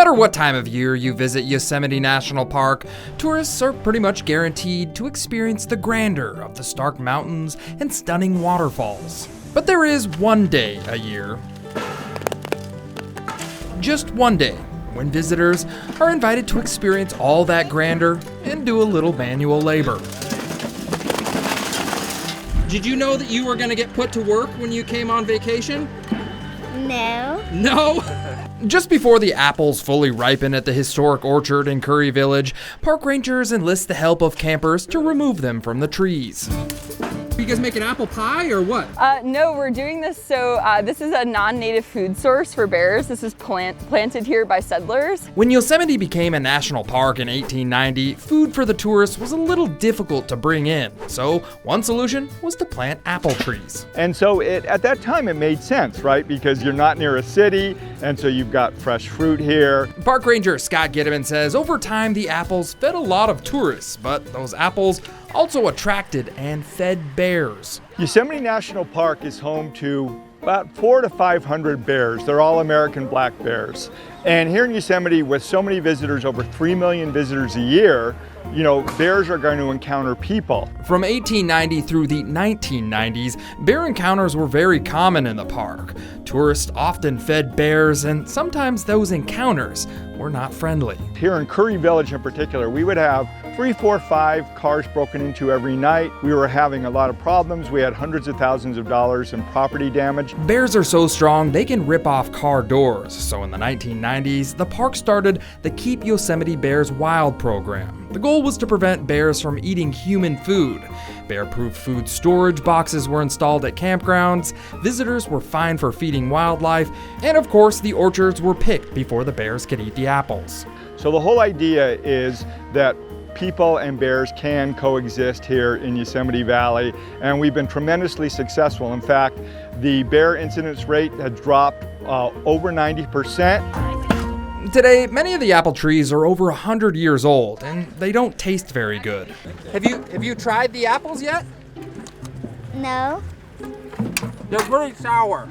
matter what time of year you visit Yosemite National Park, tourists are pretty much guaranteed to experience the grandeur of the stark mountains and stunning waterfalls. But there is one day a year, just one day, when visitors are invited to experience all that grandeur and do a little manual labor. Did you know that you were going to get put to work when you came on vacation? No. No? Just before the apples fully ripen at the historic orchard in Curry Village, park rangers enlist the help of campers to remove them from the trees. You guys making apple pie or what? No, we're doing this this is a non-native food source for bears. This is planted here by settlers. When Yosemite became a national park in 1890, food for the tourists was a little difficult to bring in. So one solution was to plant apple trees. And so at that time it made sense, right? Because you're not near a city, and so you've got fresh fruit here. Park ranger Scott Gittiman says over time the apples fed a lot of tourists, but those apples also attracted and fed bears. Yosemite National Park is home to about 400 to 500 bears. They're all American black bears. And here in Yosemite, with so many visitors, over 3 million visitors a year, bears are going to encounter people. From 1890 through the 1990s, bear encounters were very common in the park. Tourists often fed bears, and sometimes those encounters were not friendly. Here in Curry Village in particular, we would have 3, 4, 5 cars broken into every night. We were having a lot of problems. We had hundreds of thousands of dollars in property damage. Bears are so strong they can rip off car doors. So in the 1990s, the park started the Keep Yosemite Bears Wild program. The goal was to prevent bears from eating human food. Bear-proof food storage boxes were installed at campgrounds, visitors were fined for feeding wildlife, and of course the orchards were picked before the bears could eat the apples. So the whole idea is that people and bears can coexist here in Yosemite Valley, and we've been tremendously successful. In fact, the bear incidence rate has dropped over 90%. Today, many of the apple trees are over 100 years old, and they don't taste very good. Have you tried the apples yet? No. They're pretty sour.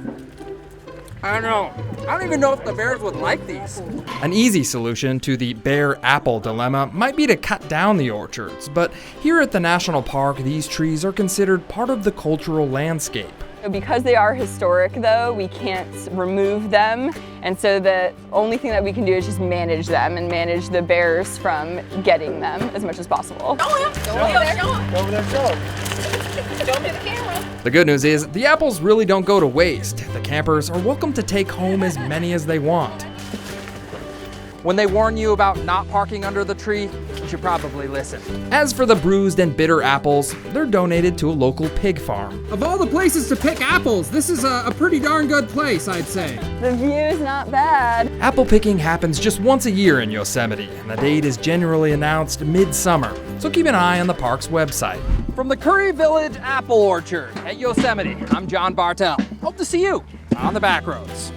I don't know. I don't even know if the bears would like these. An easy solution to the bear-apple dilemma might be to cut down the orchards, but here at the national park, these trees are considered part of the cultural landscape. Because they are historic, though, we can't remove them, and so the only thing that we can do is just manage them and manage the bears from getting them as much as possible. Go over there, show them. Show them to the camera. The good news is, the apples really don't go to waste. The campers are welcome to take home as many as they want. When they warn you about not parking under the tree, you should probably listen. As for the bruised and bitter apples, they're donated to a local pig farm. Of all the places to pick apples, this is a pretty darn good place, I'd say. The view is not bad. Apple picking happens just once a year in Yosemite, and the date is generally announced mid-summer, so keep an eye on the park's website. From the Curry Village Apple Orchard at Yosemite, I'm John Bartell. Hope to see you on the Backroads.